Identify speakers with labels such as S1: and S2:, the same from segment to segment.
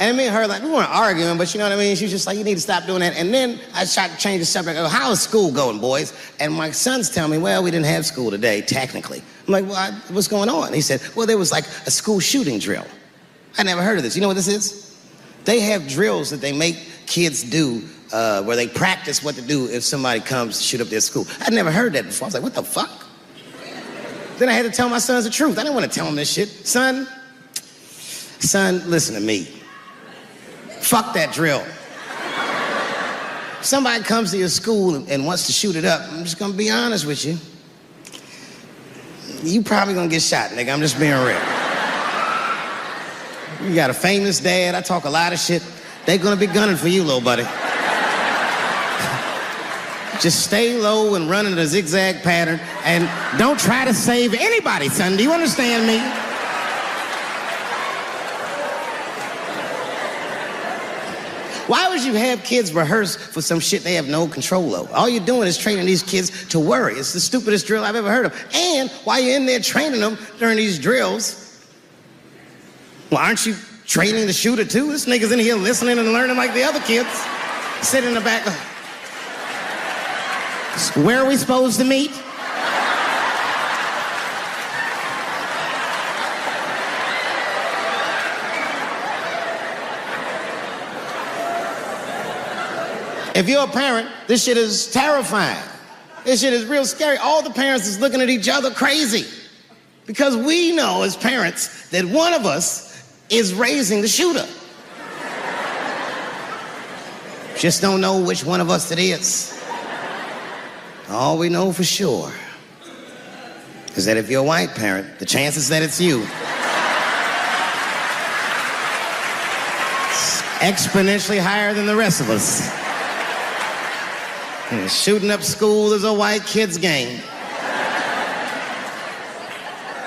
S1: And me and her, like, we weren't arguing, but you know what I mean? She was just like, you need to stop doing that. And then I tried to change the subject. I go, how is school going, boys? And my sons tell me, well, we didn't have school today, technically. I'm like, well, what's going on? He said, well, there was like a school shooting drill. I never heard of this. You know what this is? They have drills that they make kids do where they practice what to do if somebody comes to shoot up their school. I'd never heard that before. I was like, what the fuck? Then I had to tell my sons the truth. I didn't want to tell them this shit. Son, listen to me. Fuck that drill. If somebody comes to your school and wants to shoot it up, I'm just gonna be honest with you. You probably gonna get shot, nigga. I'm just being real. You got a famous dad. I talk a lot of shit. They gonna be gunning for you, little buddy. Just stay low and run in a zigzag pattern and don't try to save anybody, son. Do you understand me? Why would you have kids rehearse for some shit they have no control over? All you're doing is training these kids to worry. It's the stupidest drill I've ever heard of. And while you're in there training them during these drills, well, aren't you training the shooter too? This nigga's in here listening and learning like the other kids. Sit in the back. Where are we supposed to meet? If you're a parent, this shit is terrifying. This shit is real scary. All the parents is looking at each other crazy. Because we know as parents that one of us is raising the shooter. Just don't know which one of us it is. All we know for sure is that if you're a white parent, the chances that it's you is exponentially higher than the rest of us. And shooting up school is a white kid's game.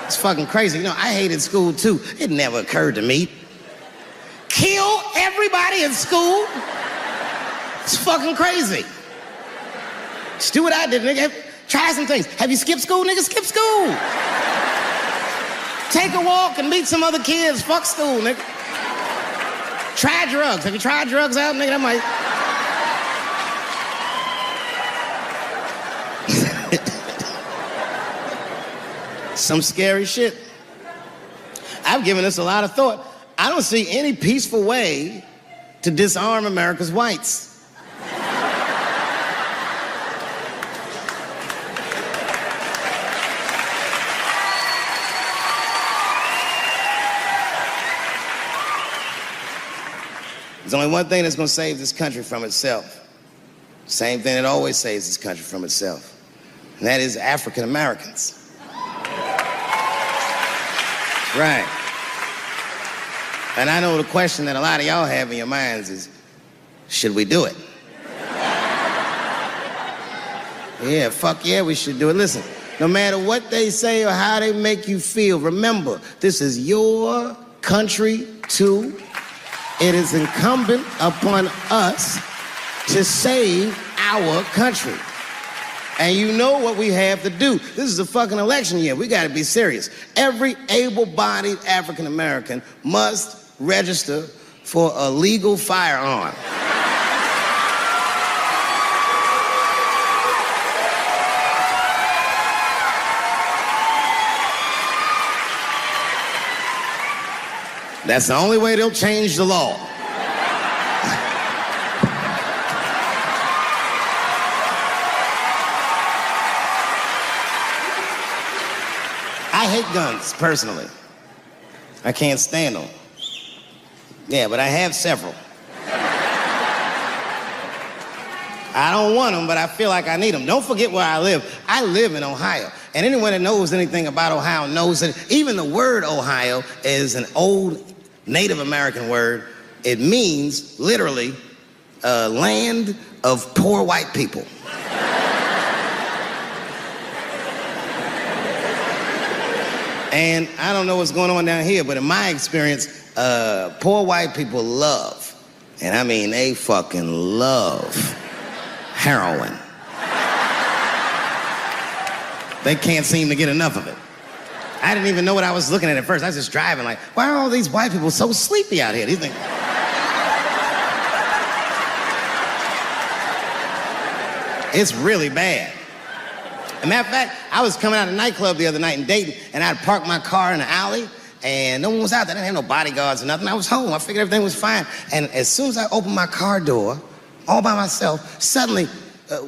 S1: It's fucking crazy. You know, I hated school too. It never occurred to me. Kill everybody in school? It's fucking crazy. Just do what I did, nigga. Try some things. Have you skipped school, nigga? Skip school. Take a walk and meet some other kids. Fuck school, nigga. Try drugs. Have you tried drugs out, nigga? That might... Some scary shit. I've given this a lot of thought. I don't see any peaceful way to disarm America's whites. There's only one thing that's gonna save this country from itself. Same thing that always saves this country from itself. And that is African Americans. Right. And I know the question that a lot of y'all have in your minds is, should we do it? Yeah, fuck yeah, we should do it. Listen, no matter what they say or how they make you feel, remember, this is your country too. It is incumbent upon us to save our country. And you know what we have to do. This is a fucking election year. We gotta be serious. Every able-bodied African American must register for a legal firearm. That's the only way they'll change the law. I hate guns, personally. I can't stand them. Yeah, but I have several. I don't want them, but I feel like I need them. Don't forget where I live. I live in Ohio. And anyone that knows anything about Ohio knows that even the word Ohio is an old Native American word. It means, literally, a land of poor white people. And I don't know what's going on down here, but in my experience, poor white people love, and I mean they fucking love, heroin. They can't seem to get enough of it. I didn't even know what I was looking at first. I was just driving like, why are all these white people so sleepy out here? These things... It's really bad. As a matter of fact, I was coming out of a nightclub the other night in Dayton, and I'd parked my car in the alley, and no one was out there. I didn't have no bodyguards or nothing. I was home. I figured everything was fine. And as soon as I opened my car door, all by myself, suddenly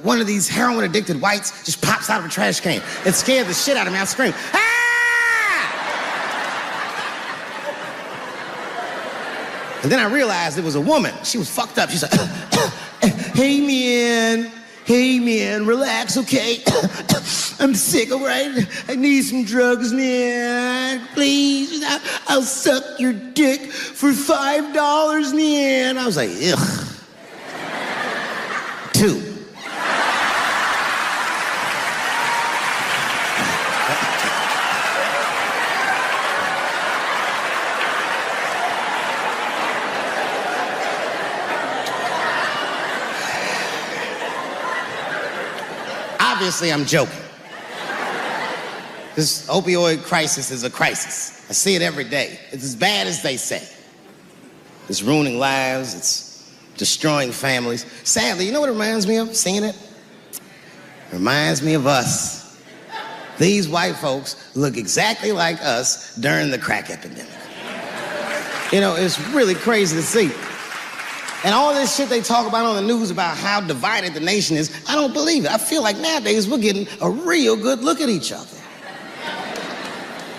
S1: one of these heroin-addicted whites just pops out of a trash can. It scared the shit out of me. I screamed, "Ah!" And then I realized it was a woman. She was fucked up. She's like, "Hey, man, relax, okay? I'm sick, all right? I need some drugs, man. Please, I'll suck your dick for $5, man." I was like, ugh. 2. Obviously, I'm joking. This opioid crisis is a crisis. I see it every day. It's as bad as they say. It's ruining lives. It's destroying families. Sadly, you know what it reminds me of, seeing it? It reminds me of us. These white folks look exactly like us during the crack epidemic. You know, it's really crazy to see. And all this shit they talk about on the news about how divided the nation is, I don't believe it. I feel like nowadays we're getting a real good look at each other.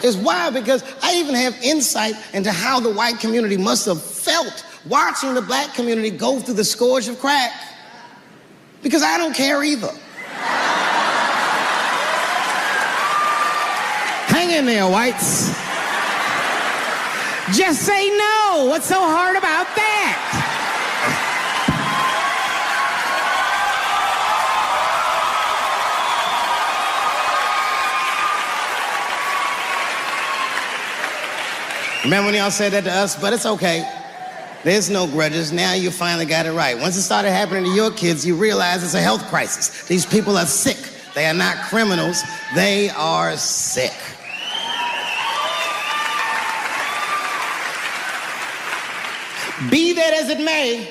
S1: It's wild because I even have insight into how the white community must have felt watching the black community go through the scourge of crack. Because I don't care either. Hang in there, whites. Just say no. What's so hard about that? Remember when y'all said that to us? But it's okay. There's no grudges. Now you finally got it right. Once it started happening to your kids, you realize it's a health crisis. These people are sick. They are not criminals. They are sick. Be that as it may,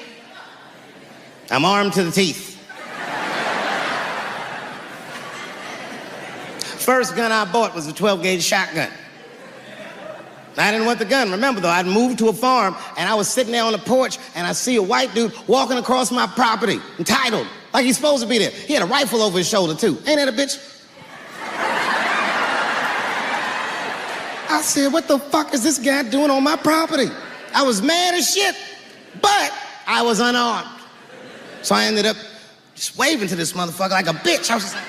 S1: I'm armed to the teeth. First gun I bought was a 12-gauge shotgun. I didn't want the gun. Remember, though, I'd moved to a farm, and I was sitting there on the porch, and I see a white dude walking across my property, entitled, like he's supposed to be there. He had a rifle over his shoulder, too. Ain't that a bitch? I said, what the fuck is this guy doing on my property? I was mad as shit, but I was unarmed. So I ended up just waving to this motherfucker like a bitch. I was just like...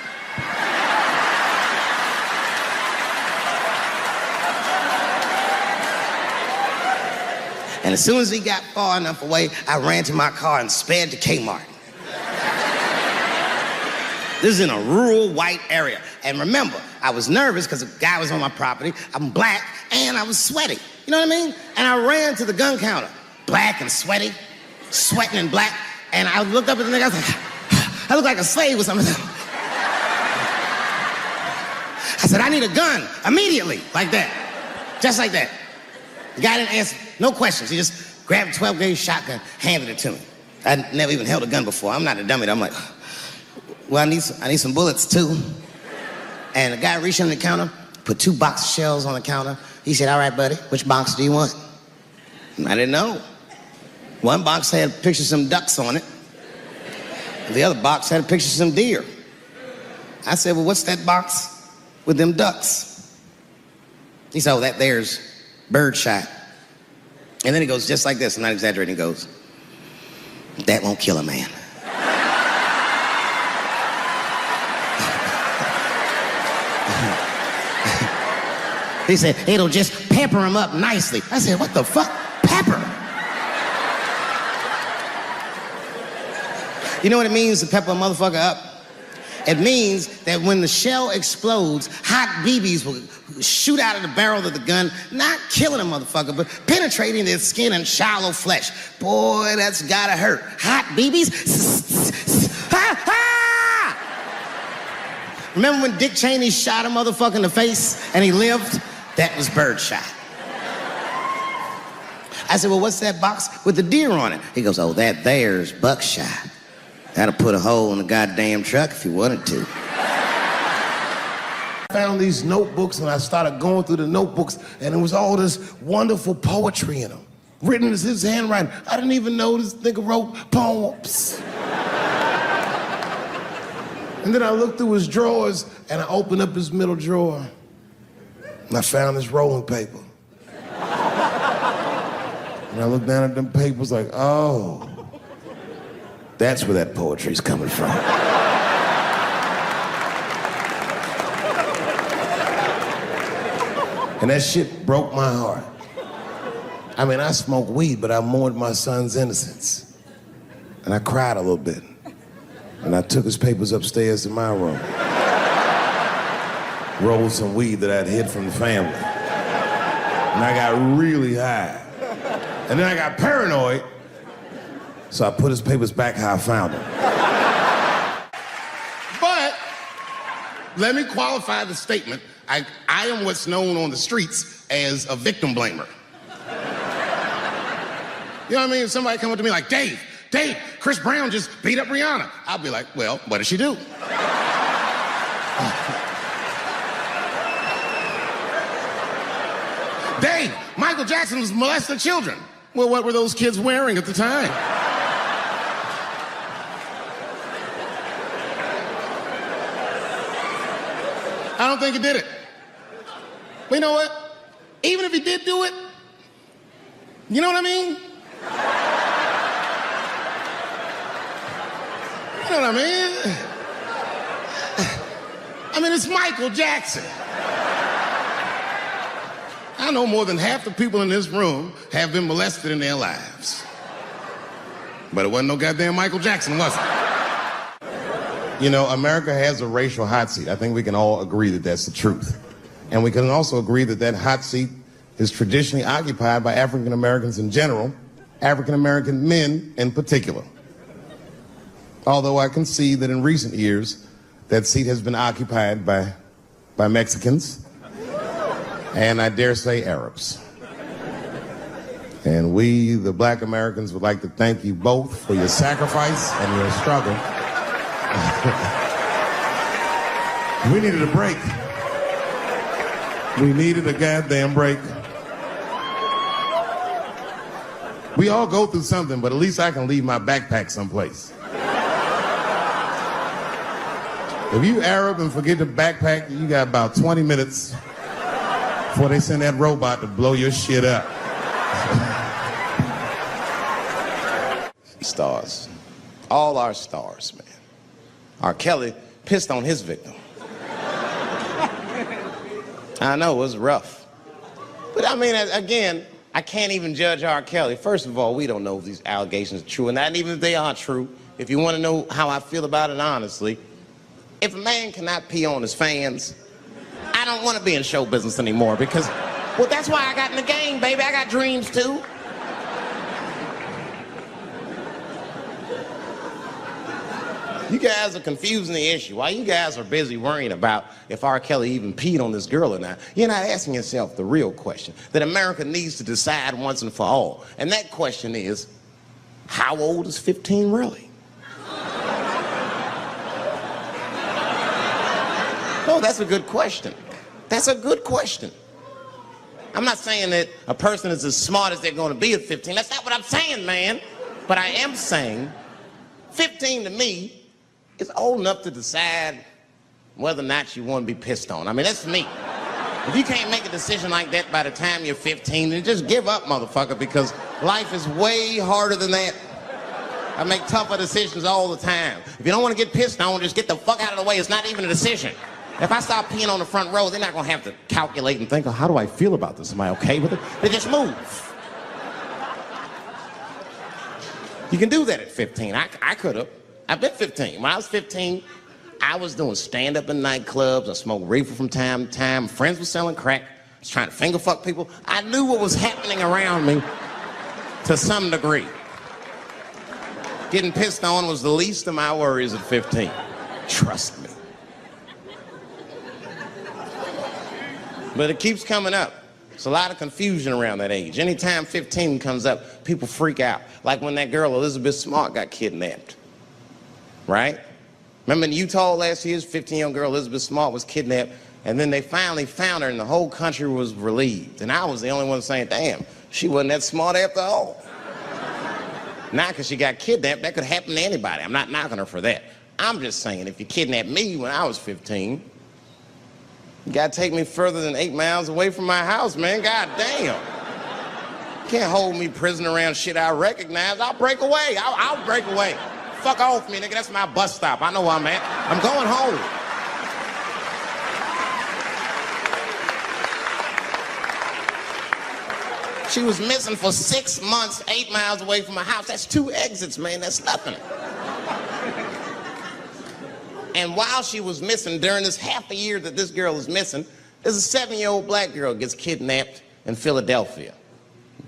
S1: And as soon as he got far enough away, I ran to my car and sped to Kmart. This is in a rural white area. And remember, I was nervous because the guy was on my property. I'm black and I was sweaty. You know what I mean? And I ran to the gun counter, black and sweaty, sweating and black. And I looked up at the nigga, I was like, I look like a slave or something. I said, I need a gun immediately, like that, just like that. The guy didn't answer, no questions. He just grabbed a 12-gauge shotgun, handed it to me. I'd never even held a gun before. I'm not a dummy. I'm like, well, I need some bullets too. And the guy reached under the counter, put 2 box of shells on the counter. He said, all right, buddy, which box do you want? And I didn't know. One box had a picture of some ducks on it. The other box had a picture of some deer. I said, well, what's that box with them ducks? He said, oh, that there's birdshot. And then he goes just like this, I'm not exaggerating, he goes, that won't kill a man. He said, it'll just pepper him up nicely. I said, what the fuck? Pepper? You know what it means to pepper a motherfucker up? It means that when the shell explodes, hot BBs will shoot out of the barrel of the gun, not killing a motherfucker, but penetrating their skin and shallow flesh. Boy, that's gotta hurt. Hot BBs? Ha, ha! Remember when Dick Cheney shot a motherfucker in the face and he lived? That was birdshot. I said, well, what's that box with the deer on it? He goes, oh, that there's buckshot. Had to put a hole in the goddamn truck if you wanted to.
S2: I found these notebooks and I started going through the notebooks and there was all this wonderful poetry in them. Written in his handwriting. I didn't even know this nigga wrote poems. And then I looked through his drawers and I opened up his middle drawer and I found this rolling paper. And I looked down at them papers like, oh, that's where that poetry's coming from. And that shit broke my heart. I mean, I smoked weed, but I mourned my son's innocence. And I cried a little bit. And I took his papers upstairs to my room. Rolled some weed that I'd hid from the family. And I got really high. And then I got paranoid, so I put his papers back how I found them. But let me qualify the statement. I am what's known on the streets as a victim blamer. You know what I mean? If somebody come up to me like, Dave, Chris Brown just beat up Rihanna. I'll be like, well, what did she do? Dave, Michael Jackson was molesting children. Well, what were those kids wearing at the time? I don't think he did it. But you know what? Even if he did do it, you know what I mean? You know what I mean? I mean, it's Michael Jackson. I know more than half the people in this room have been molested in their lives. But it wasn't no goddamn Michael Jackson, was it? You know, America has a racial hot seat. I think we can all agree that that's the truth. And we can also agree that that hot seat is traditionally occupied by African Americans in general, African American men in particular. Although I can see that in recent years, that seat has been occupied by Mexicans, and I dare say Arabs. And we, the black Americans, would like to thank you both for your sacrifice and your struggle. We needed a break. We needed a goddamn break. We all go through something, but at least I can leave my backpack someplace. If you Arab and forget the backpack, you got about 20 minutes before they send that robot to blow your shit up. Stars. All our stars, man. R. Kelly pissed on his victim. I know, it was rough. But I mean, again, I can't even judge R. Kelly. First of all, we don't know if these allegations are true, and not even if they are true. If you want to know how I feel about it honestly, if a man cannot pee on his fans, I don't want to be in show business anymore because, well, that's why I got in the game, baby. I got dreams too. You guys are confusing the issue. While you guys are busy worrying about if R. Kelly even peed on this girl or not, you're not asking yourself the real question that America needs to decide once and for all. And that question is, how old is 15 really? No, that's a good question. That's a good question. I'm not saying that a person is as smart as they're going to be at 15. That's not what I'm saying, man. But I am saying 15 to me is old enough to decide whether or not you want to be pissed on. I mean, that's me. If you can't make a decision like that by the time you're 15, then just give up, motherfucker, because life is way harder than that. I make tougher decisions all the time. If you don't want to get pissed on, just get the fuck out of the way. It's not even a decision. If I start peeing on the front row, they're not going to have to calculate and think, oh, how do I feel about this? Am I okay with it? They just move. You can do that at 15. I could have. I've been 15. When I was 15, I was doing stand-up in nightclubs. I smoked reefer from time to time. Friends were selling crack. I was trying to finger fuck people. I knew what was happening around me to some degree. Getting pissed on was the least of my worries at 15. Trust me. But it keeps coming up. There's a lot of confusion around that age. Anytime 15 comes up, people freak out. Like when that girl, Elizabeth Smart, got kidnapped. right? Remember in Utah last year, 15-year-old girl Elizabeth Smart was kidnapped, and then they finally found her and the whole country was relieved. And I was the only one saying, damn, she wasn't that smart after all. Now, because she got kidnapped, that could happen to anybody. I'm not knocking her for that. I'm just saying, if you kidnapped me when I was 15, you gotta take me further than 8 miles away from my house, man. God damn. Can't hold me prisoner around shit I recognize. I'll break away. I'll break away. Fuck off me, nigga. That's my bus stop. I know where I'm at. I'm going home. She was missing for 6 months, 8 miles away from my house. That's 2 exits, man. That's nothing. And while she was missing, during this half a year that this girl is missing, there's a 7-year-old black girl gets kidnapped in Philadelphia.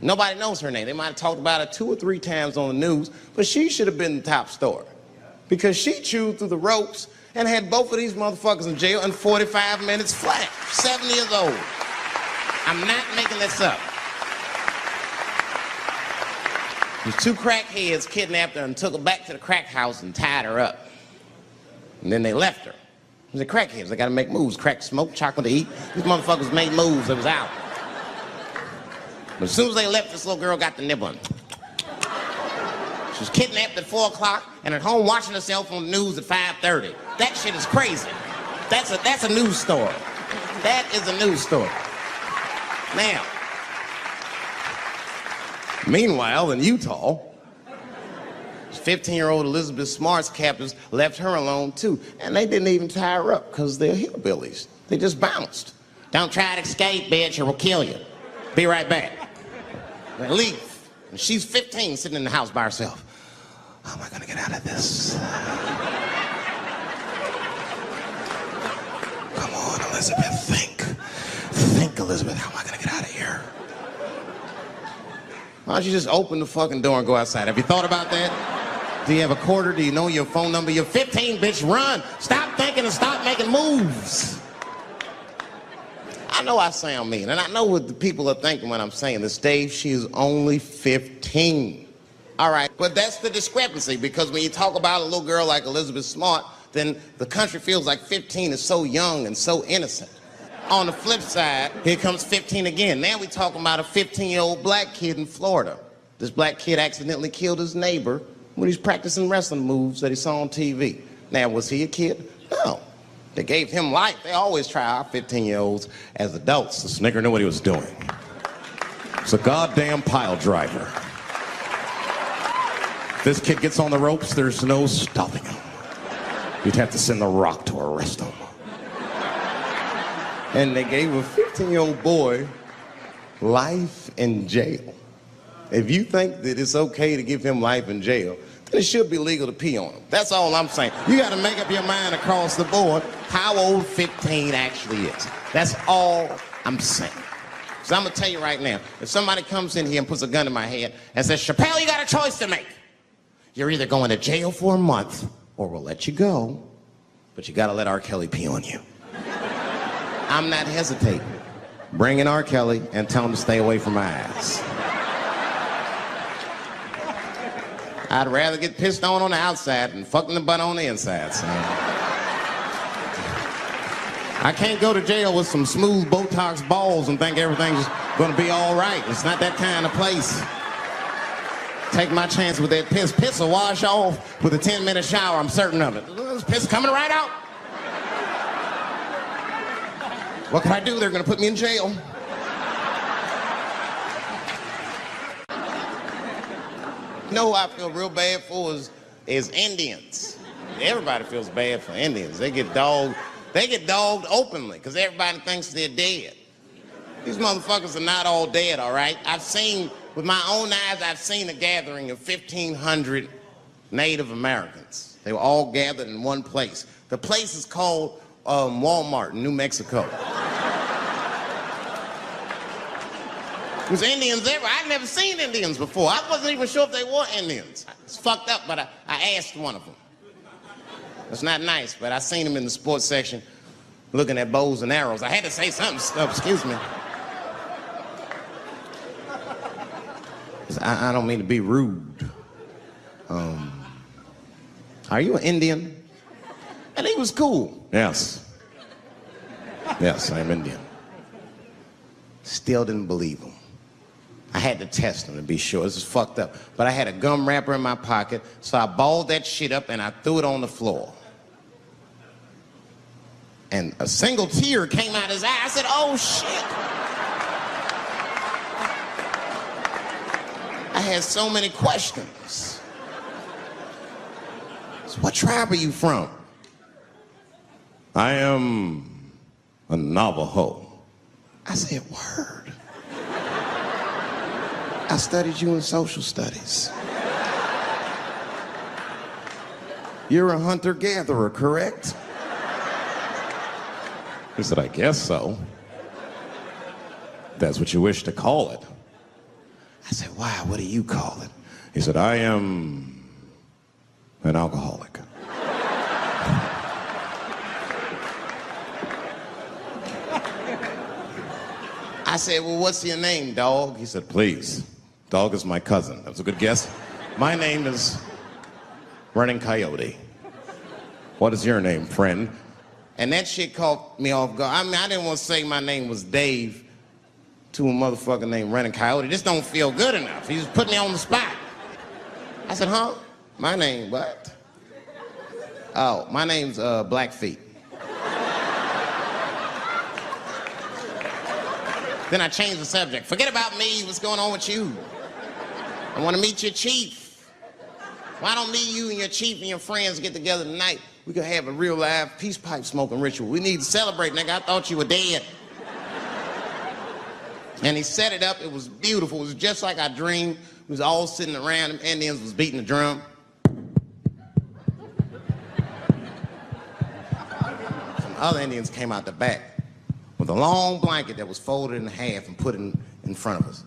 S2: Nobody knows her name. They might have talked about it 2 or 3 times on the news, but she should have been the top story. Because she chewed through the ropes and had both of these motherfuckers in jail in 45 minutes flat. 7 years old. I'm not making this up. These 2 crackheads kidnapped her and took her back to the crack house and tied her up. And then they left her. The crackheads, they gotta make moves. Crack, smoke, chocolate to eat. These motherfuckers made moves, they was out. But as soon as they left, this little girl got the nibbling. She was kidnapped at 4 o'clock and at home watching herself on the news at 5:30. That shit is crazy. That's a news story. That is a news story. Now, meanwhile, in Utah, 15-year-old Elizabeth Smart's captors left her alone too. And they didn't even tie her up because they're hillbillies. They just bounced. Don't try to escape, bitch, or we'll kill you. Be right back. They leave. And she's 15, sitting in the house by herself. How am I gonna get out of this? Come on, Elizabeth, think. Think, Elizabeth, how am I gonna get out of here? Why don't you just open the fucking door and go outside? Have you thought about that? Do you have a quarter? Do you know your phone number? You're 15, bitch, run. Stop thinking and stop making moves. I know I sound mean, and I know what the people are thinking when I'm saying this. Dave, she is only 15. All right, but that's the discrepancy, because when you talk about a little girl like Elizabeth Smart, then the country feels like 15 is so young and so innocent. On the flip side, here comes 15 again. Now we're talking about a 15-year-old black kid in Florida. This black kid accidentally killed his neighbor when he's practicing wrestling moves that he saw on TV. Now, was he a kid? No. They gave him life. They always try our 15-year-olds as adults. This nigger knew what he was doing. It's a goddamn pile driver. If this kid gets on the ropes, there's no stopping him. You'd have to send the Rock to arrest him. And they gave a 15-year-old boy life in jail. If you think that it's okay to give him life in jail, then it should be legal to pee on him. That's all I'm saying. You got to make up your mind across the board how old 15 actually is. That's all I'm saying. So I'm going to tell you right now, if somebody comes in here and puts a gun in my head and says, Chappelle, you got a choice to make. You're either going to jail for a month or we'll let you go, but you got to let R. Kelly pee on you. I'm not hesitating. Bring in R. Kelly and tell him to stay away from my ass. I'd rather get pissed on the outside than fucking the butt on the inside, son. I can't go to jail with some smooth Botox balls and think everything's gonna be all right. It's not that kind of place. Take my chance with that piss. Piss will wash off with a 10-minute shower, I'm certain of it. This piss coming right out. What can I do? They're gonna put me in jail. You know who I feel real bad for is Indians. Everybody feels bad for Indians. They get dogged openly because everybody thinks they're dead. These motherfuckers are not all dead, all right? With my own eyes, I've seen a gathering of 1,500 Native Americans. They were all gathered in one place. The place is called Walmart in New Mexico. There's Indians everywhere. I'd never seen Indians before. I wasn't even sure if they were Indians. It's fucked up, but I asked one of them. It's not nice, but I seen him in the sports section looking at bows and arrows. I had to say something. Excuse me. I don't mean to be rude. I Are you an Indian? And he was cool. Yes. Yes, I'm Indian. Still didn't believe him. I had to test him to be sure. This is fucked up. But I had a gum wrapper in my pocket, so I balled that shit up and I threw it on the floor. And a single tear came out his eye. I said, oh, shit. I had so many questions. So what tribe are you from? I am a Navajo. I said, word. I studied you in social studies. You're a hunter-gatherer, correct? He said, I guess so. That's what you wish to call it. I said, why? What do you call it? He said, I am an alcoholic. I said, well, what's your name, dog? He said, please. Dog is my cousin. That was a good guess. My name is Running Coyote. What is your name, friend? And that shit caught me off guard. I mean, I didn't want to say my name was Dave to a motherfucker named Running Coyote. This don't feel good enough. He just put me on the spot. I said, huh? My name, what? Oh, my name's Blackfeet. Then I changed the subject. Forget about me. What's going on with you? I want to meet your chief. Why don't me, you, and your chief and your friends get together tonight? We could have a real live peace pipe smoking ritual. We need to celebrate, nigga. I thought you were dead. And he set it up. It was beautiful. It was just like I dreamed. We was all sitting around. Them Indians was beating the drum. Some other Indians came out the back with a long blanket that was folded in half and put in front of us.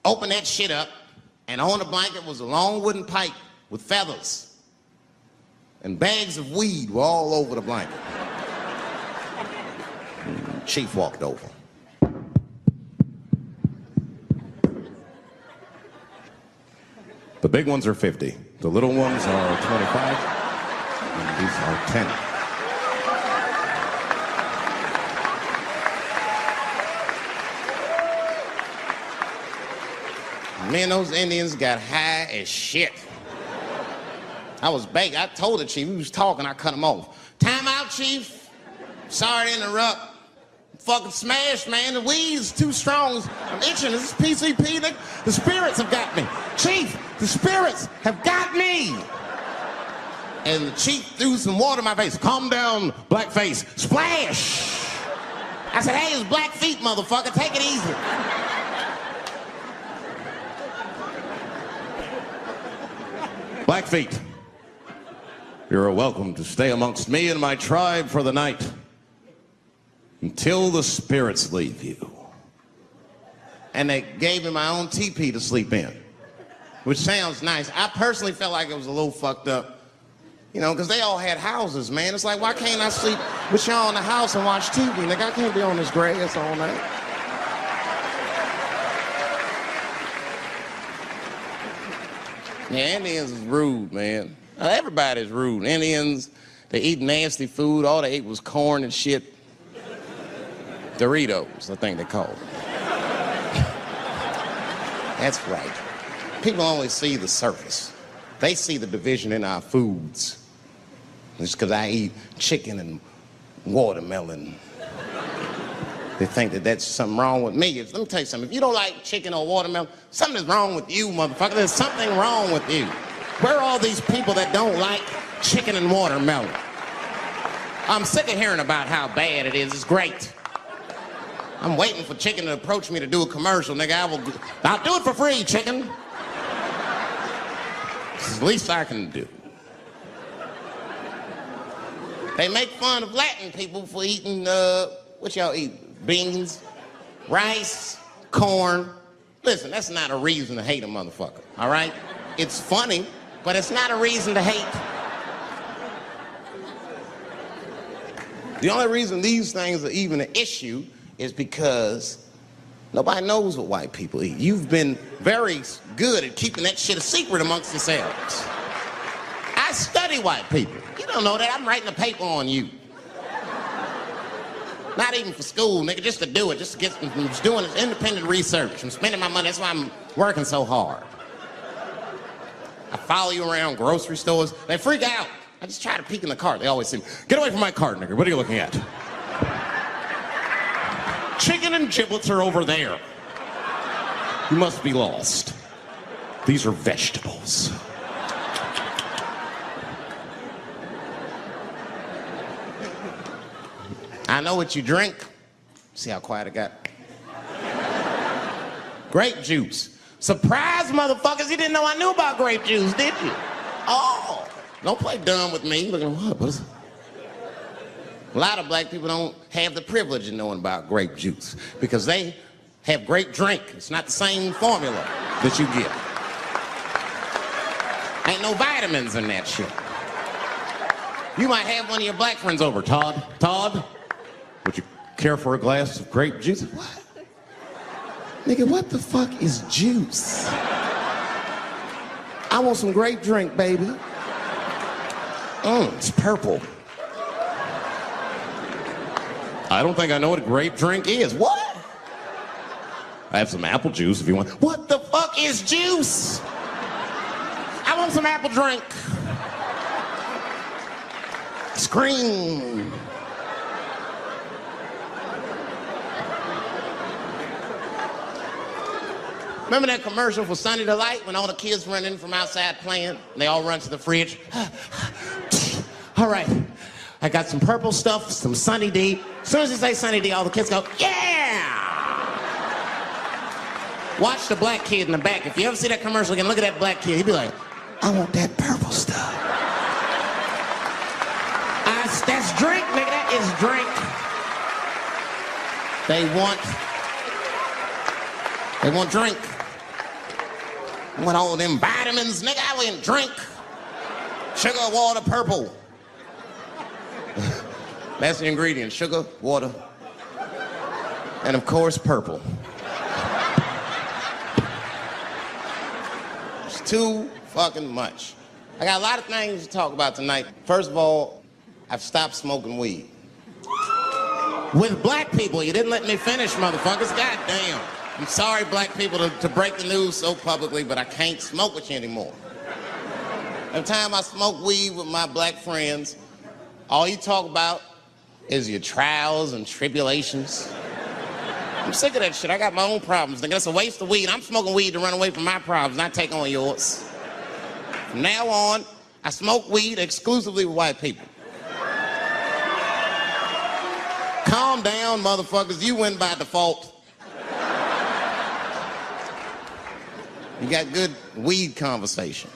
S2: Open that shit up, and on the blanket was a long wooden pipe with feathers. And bags of weed were all over the blanket. Chief walked over. The big ones are 50. The little ones are 25. And these are 10. Me and those Indians got high as shit. I was baked. I told the chief, he was talking, I cut him off. Time out, chief. Sorry to interrupt. I'm fucking smashed, man. The weed's too strong. I'm itching. This is PCP. The spirits have got me. Chief, the spirits have got me. And the chief threw some water in my face. Calm down, blackface. Splash. I said, hey, it's Blackfeet, motherfucker. Take it easy. Blackfeet, you're welcome to stay amongst me and my tribe for the night until the spirits leave you. And they gave me my own teepee to sleep in, which sounds nice. I personally felt like it was a little fucked up, you know, because they all had houses, man. It's like, why can't I sleep with y'all in the house and watch TV? Nigga, I can't be on this grass all night. Yeah, Indians is rude, man. Everybody's rude. Indians, they eat nasty food. All they ate was corn and shit. Doritos, I think they call them. That's right. People only see the surface. They see the division in our foods. Just because I eat chicken and watermelon. They think that that's something wrong with me. Let me tell you something. If you don't like chicken or watermelon, something's wrong with you, motherfucker. There's something wrong with you. Where are all these people that don't like chicken and watermelon? I'm sick of hearing about how bad it is. It's great. I'm waiting for chicken to approach me to do a commercial, nigga. I'll do it for free, chicken. It's the least I can do. They make fun of Latin people for eating, what y'all eat? Beans, rice, corn. Listen, that's not a reason to hate a motherfucker, all right? It's funny, but it's not a reason to hate. The only reason these things are even an issue is because Nobody knows what white people eat. You've been very good at keeping that shit a secret amongst yourselves. I study white people. You don't know that. I'm writing a paper on you. Not even for school, nigga, just to do it, just to get, I'm just doing independent research. I'm spending my money, that's why I'm working so hard. I follow you around grocery stores. They freak out. I just try to peek in the cart. They always say, get away from my cart, nigga. What are you looking at? Chicken and giblets are over there. You must be lost. These are vegetables. I know what you drink. See how quiet it got? Grape juice. Surprise, motherfuckers, you didn't know I knew about grape juice, did you? Oh, don't play dumb with me. Look at what is it? A lot of black people don't have the privilege of knowing about grape juice because they have grape drink. It's not the same formula that you get. Ain't no vitamins in that shit. You might have one of your black friends over, Todd. Todd, would you care for a glass of grape juice? What? Nigga, what the fuck is juice? I want some grape drink, baby. It's purple. I don't think I know what a grape drink is. What? I have some apple juice if you want. What the fuck is juice? I want some apple drink. Scream. Remember that commercial for Sunny Delight when all the kids run in from outside playing? And they all run to the fridge. All right, I got some purple stuff, some Sunny D. As soon as you say Sunny D, all the kids go, yeah! Watch the black kid in the back. If you ever see that commercial again, look at that black kid. He'd be like, I want that purple stuff. That's drink, nigga, that is drink. They want drink. I want all them vitamins, nigga, I want drink. Sugar, water, purple. That's the ingredient, sugar, water, and of course, purple. It's too fucking much. I got a lot of things to talk about tonight. First of all, I've stopped smoking weed. With black people, you didn't let me finish, motherfuckers. God damn. I'm sorry, black people, to break the news so publicly, but I can't smoke with you anymore. Every time I smoke weed with my black friends, all you talk about is your trials and tribulations. I'm sick of that shit. I got my own problems. Nigga, that's a waste of weed. I'm smoking weed to run away from my problems, not take on yours. From now on, I smoke weed exclusively with white people. Calm down, motherfuckers. You win by default. You got good weed conversation.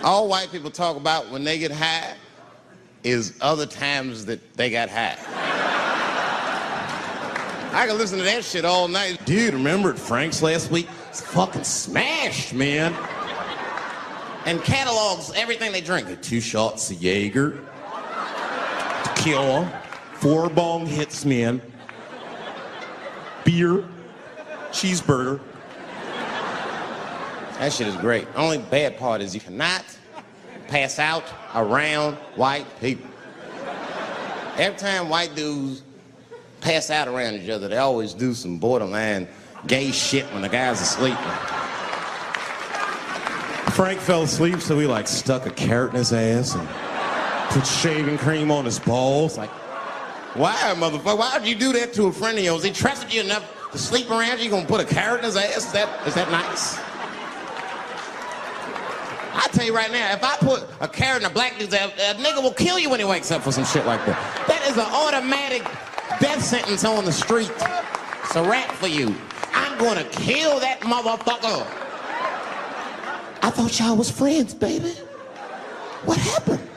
S2: All white people talk about when they get high is other times that they got high. I can listen to that shit all night. Dude, remember at Frank's last week? It's fucking smashed, man. And catalogs everything they drink. 2 shots of Jaeger, tequila, 4 bong hits, man, beer, cheeseburger. That shit is great. Only bad part is you cannot pass out around white people. Every time white dudes pass out around each other, they always do some borderline gay shit when the guys are sleeping. Frank fell asleep, so we stuck a carrot in his ass and put shaving cream on his balls. Why, motherfucker? Why would you do that to a friend of yours? He trusted you enough to sleep around you, you gonna put a carrot in his ass? Is that nice? I tell you right now, if I put a carrot in a black dude's ass, a nigga will kill you when he wakes up for some shit like that. That is an automatic death sentence on the street. It's a rap for you. I'm gonna kill that motherfucker. I thought y'all was friends, baby. What happened?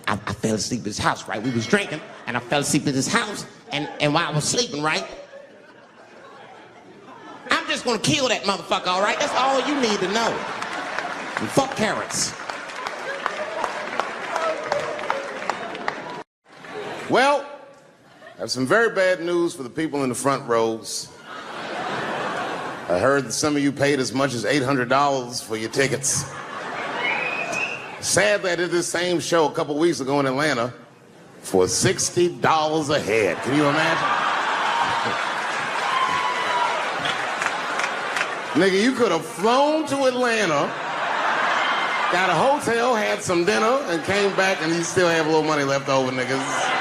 S2: I fell asleep at his house, right? We was drinking, and I fell asleep at his house, and while I was sleeping, right? I'm just gonna kill that motherfucker, all right? That's all you need to know. And fuck carrots.
S3: Well, I have some very bad news for the people in the front rows. I heard that some of you paid as much as $800 for your tickets. Sadly, I did this same show a couple weeks ago in Atlanta for $60 a head. Can you imagine? Nigga, you could have flown to Atlanta, got a hotel, had some dinner, and came back, and you still have a little money left over, niggas.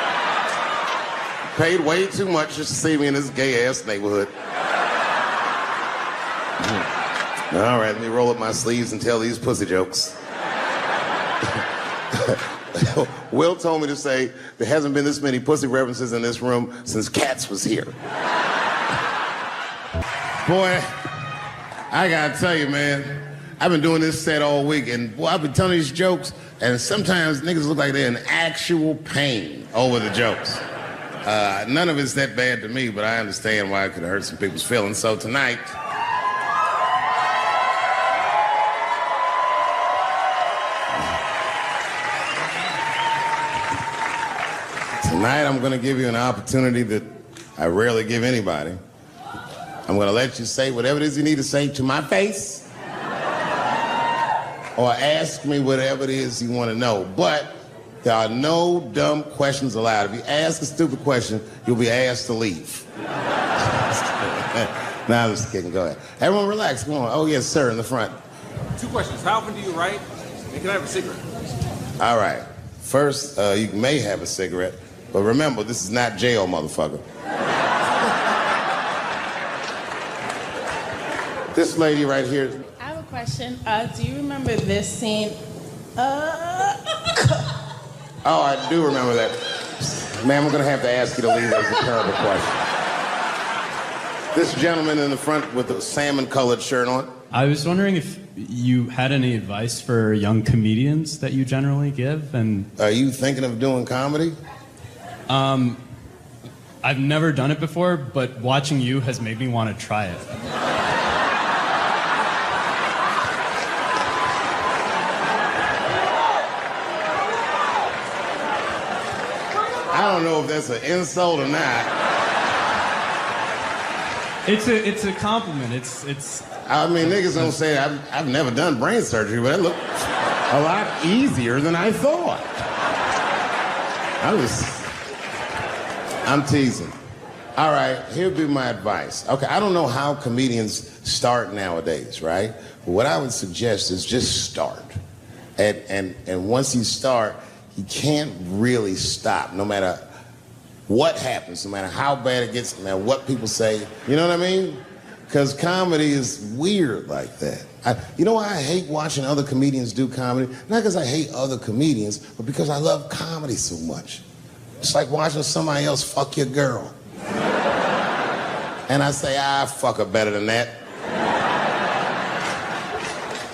S3: Paid way too much just to see me in this gay-ass neighborhood. All right, let me roll up my sleeves and tell these pussy jokes. Will told me to say there hasn't been this many pussy references in this room since Cats was here. Boy, I gotta tell you, man, I've been doing this set all week, and boy, I've been telling these jokes, and sometimes niggas look like they're in actual pain over the jokes. None of it's that bad to me, but I understand why it could hurt some people's feelings. So tonight, I'm gonna give you an opportunity that I rarely give anybody. I'm gonna let you say whatever it is you need to say to my face, or ask me whatever it is you want to know. But there are no dumb questions allowed. If you ask a stupid question, you'll be asked to leave. Now I'm just kidding. Go ahead. Everyone relax. Come on. Oh, yes, sir, in the front.
S4: 2 questions. How often do you write? And can I have a cigarette?
S3: All right. First, you may have a cigarette, but remember, this is not jail, motherfucker. This lady right here.
S5: I have a question. Do you remember this scene?
S3: Oh, I do remember that. Ma'am, I'm gonna have to ask you to leave. That's a terrible question. This gentleman in the front with the salmon-colored shirt on.
S6: I was wondering if you had any advice for young comedians that you generally give, and...
S3: Are you thinking of doing comedy?
S6: I've never done it before, but watching you has made me want to try it.
S3: I don't know if that's an insult or not.
S6: It's a compliment. It's.
S3: I mean, niggas don't say I've never done brain surgery, but it looked a lot easier than I thought. I'm teasing. All right, here'd be my advice. Okay, I don't know how comedians start nowadays, right? But what I would suggest is just start. And once you start, you can't really stop, no matter what happens, no matter how bad it gets, no matter what people say. You know what I mean? Because comedy is weird like that. You know why I hate watching other comedians do comedy? Not because I hate other comedians, but because I love comedy so much. It's like watching somebody else fuck your girl. And I say, fuck her better than that.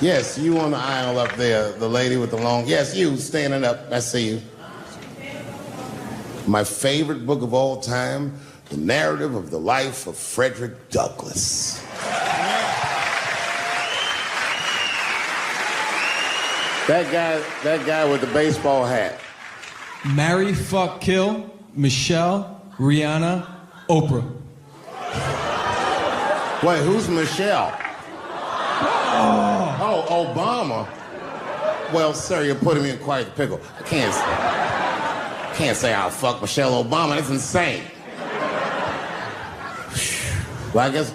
S3: Yes, you on the aisle up there, the lady with the long... Yes, you standing up, I see you. My favorite book of all time, The Narrative of the Life of Frederick Douglass. That guy with the baseball hat.
S7: Marry, fuck, kill, Michelle, Rihanna, Oprah.
S3: Wait, who's Michelle? Oh, Obama. Well, sir, you're putting me in quite the pickle. I can't say I'll fuck Michelle Obama. That's insane. Well, I guess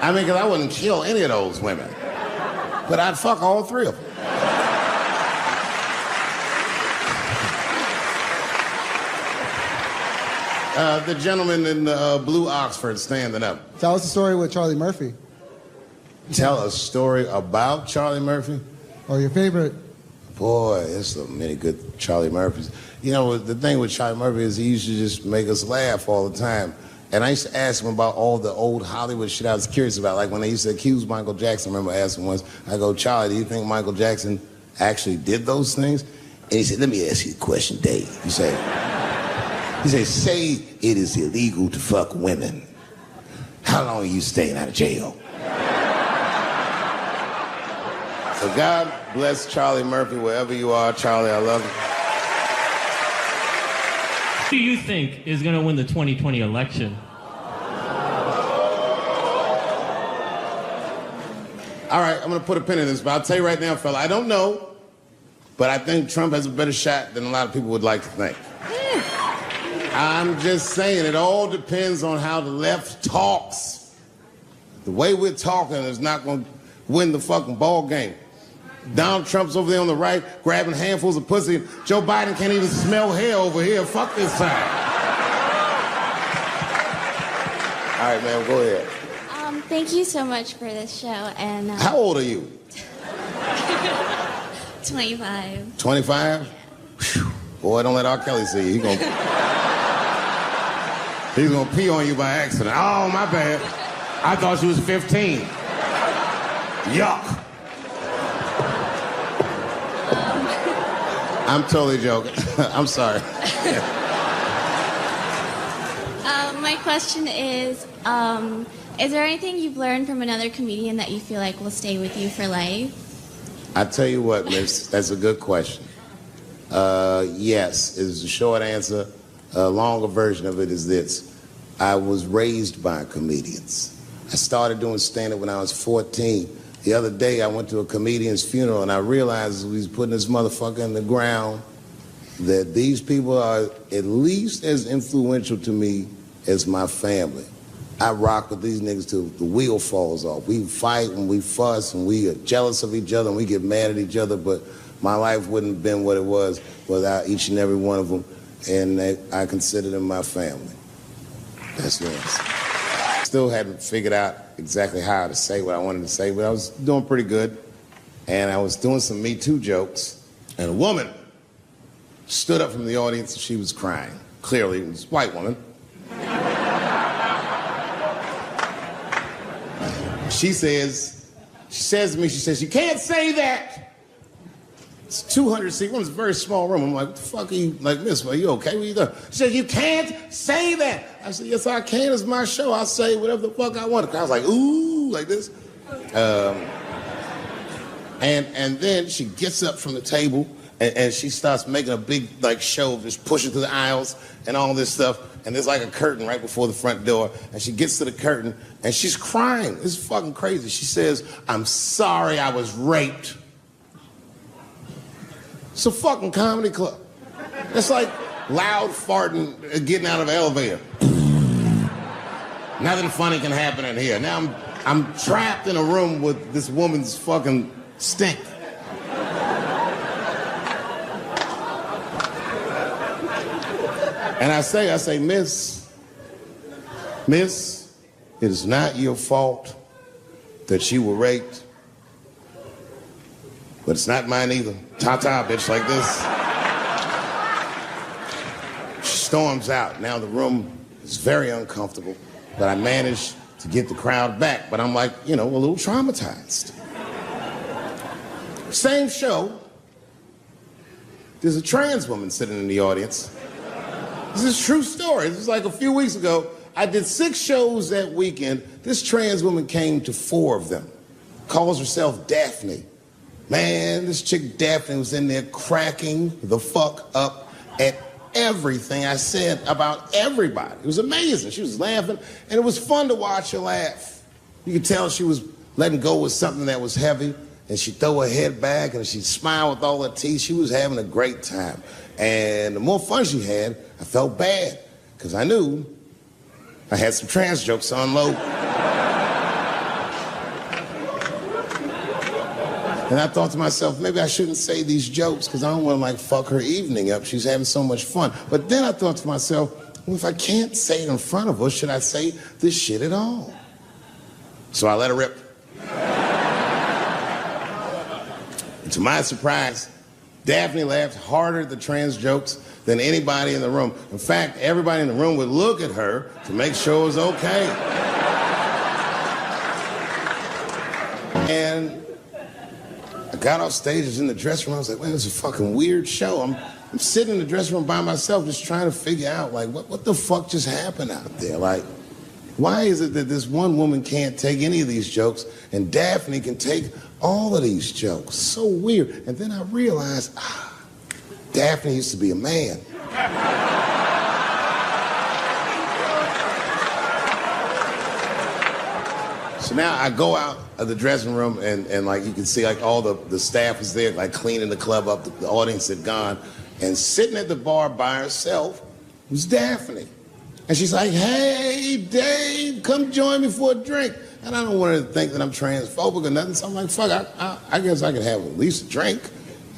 S3: I mean, because I wouldn't kill any of those women. But I'd fuck all three of them. The gentleman in the blue Oxford standing up.
S8: Tell us a story with Charlie Murphy.
S3: Tell a story about Charlie Murphy?
S8: Or your favorite.
S3: Boy, there's so many good Charlie Murphys. You know, the thing with Charlie Murphy is he used to just make us laugh all the time. And I used to ask him about all the old Hollywood shit I was curious about. Like when they used to accuse Michael Jackson, I remember asking once, I go, Charlie, do you think Michael Jackson actually did those things? And he said, let me ask you a question, Dave. He said, say it is illegal to fuck women. How long are you staying out of jail? So God bless Charlie Murphy wherever you are. Charlie, I love you.
S9: Who do you think is going to win the 2020 election?
S3: All right, I'm going to put a pin in this, but I'll tell you right now, fella, I don't know, but I think Trump has a better shot than a lot of people would like to think. I'm just saying, it all depends on how the left talks. The way we're talking is not going to win the fucking ball game. Donald Trump's over there on the right, grabbing handfuls of pussy. Joe Biden can't even smell hair over here. Fuck this side. All right, man, go ahead.
S10: Thank you so much for this show. And
S3: How old are you?
S10: 25.
S3: 25? Boy, don't let R. Kelly see you. He's gonna pee on you by accident. Oh, my bad. I thought she was 15. Yuck. I'm totally joking. I'm sorry.
S10: My question is there anything you've learned from another comedian that you feel like will stay with you for life?
S3: I tell you what, miss, that's a good question. Yes, is the short answer. A longer version of it is this. I was raised by comedians. I started doing stand-up when I was 14. The other day, I went to a comedian's funeral, and I realized we was putting this motherfucker in the ground, that these people are at least as influential to me as my family. I rock with these niggas till the wheel falls off. We fight and we fuss and we are jealous of each other and we get mad at each other, but my life wouldn't have been what it was without each and every one of them, and I consider them my family. That's the answer. Still hadn't figured out exactly how to say what I wanted to say, but I was doing pretty good, and I was doing some Me Too jokes, and a woman stood up from the audience and she was crying. Clearly, it was a white woman. She says to me, you can't say that. It's 200 seat room, it's a very small room. I'm like, what the fuck are you, like, miss, are you okay? What are you doing? She said, you can't say that. I said, yes, I can, it's my show. I'll say whatever the fuck I want. The crowd's like, ooh, like this. And then she gets up from the table and she starts making a big, like, show of just pushing through the aisles and all this stuff. And there's like a curtain right before the front door. And she gets to the curtain and she's crying. It's fucking crazy. She says, I'm sorry I was raped. It's a fucking comedy club. It's like loud farting getting out of an elevator. Nothing funny can happen in here. Now I'm trapped in a room with this woman's fucking stink. And I say, miss, it is not your fault that you were raped, but it's not mine either. Ta-ta, bitch, like this. She storms out. Now the room is very uncomfortable, but I managed to get the crowd back, but I'm like, a little traumatized. Same show, there's a trans woman sitting in the audience. This is a true story. This was like a few weeks ago. I did 6 shows that weekend. This trans woman came to 4 of them. Calls herself Daphne. Man, this chick Daphne was in there cracking the fuck up at everything I said about everybody. It was amazing. She was laughing, and it was fun to watch her laugh. You could tell she was letting go with something that was heavy, and she'd throw her head back, and she'd smile with all her teeth. She was having a great time. And the more fun she had, I felt bad, because I knew I had some trans jokes to unload. And I thought to myself, maybe I shouldn't say these jokes, because I don't want to, like, fuck her evening up. She's having so much fun. But then I thought to myself, well, if I can't say it in front of her, should I say this shit at all? So I let her rip. And to my surprise, Daphne laughed harder at the trans jokes than anybody in the room. In fact, everybody in the room would look at her to make sure it was okay. And I got off stage, I was in the dressing room, I was like, man, this is a fucking weird show. I'm sitting in the dressing room by myself just trying to figure out, like, what the fuck just happened out there? Like, Why is it that this one woman can't take any of these jokes and Daphne can take all of these jokes? So weird. And then I realized, Daphne used to be a man. So now I go out of the dressing room and like you can see like all the staff was there like cleaning the club up, the audience had gone, and sitting at the bar by herself was Daphne. And she's like, hey, Dave, come join me for a drink. And I don't want her to think that I'm transphobic or nothing, so I'm like, fuck, I guess I could have at least a drink.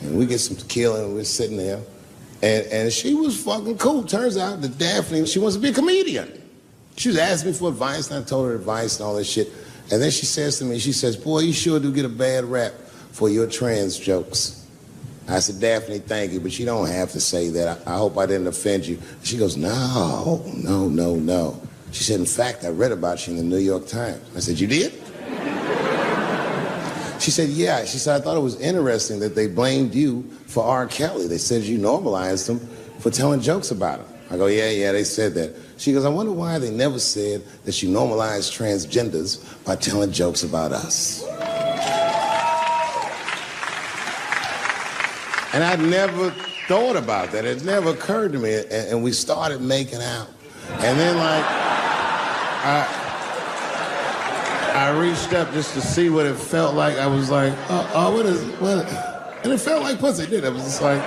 S3: And we get some tequila and we're sitting there. And she was fucking cool. Turns out that Daphne, she wants to be a comedian. She was asking me for advice, and I told her advice and all that shit. And then she says to me, she says, boy, you sure do get a bad rap for your trans jokes. I said, Daphne, thank you, but you don't have to say that. I hope I didn't offend you. She goes, no. She said, in fact, I read about you in the New York Times. I said, you did? She said, yeah. She said, I thought it was interesting that they blamed you for R. Kelly. They said you normalized him for telling jokes about him. I go, yeah, they said that. She goes, I wonder why they never said that you normalized transgenders by telling jokes about us. And I'd never thought about that. It never occurred to me. And we started making out. And then, like, I reached up just to see what it felt like. I was like, what? And it felt like pussy, didn't it? It was just like,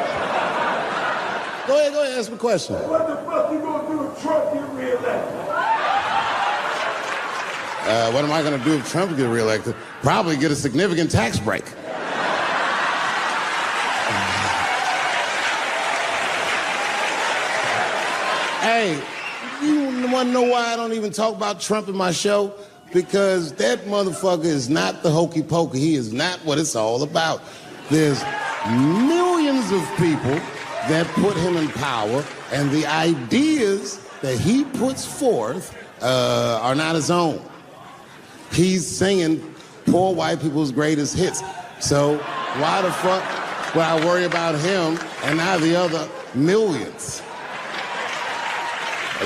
S3: go ahead, ask me a question.
S11: What the fuck you gonna do if Trump get reelected?
S3: What am I gonna do if Trump get reelected? Probably get a significant tax break. Hey, you wanna know why I don't even talk about Trump in my show? Because that motherfucker is not the hokey pokey. He is not what it's all about. There's millions of people that put him in power, and the ideas that he puts forth are not his own. He's singing poor white people's greatest hits. So why the fuck would I worry about him and not the other millions?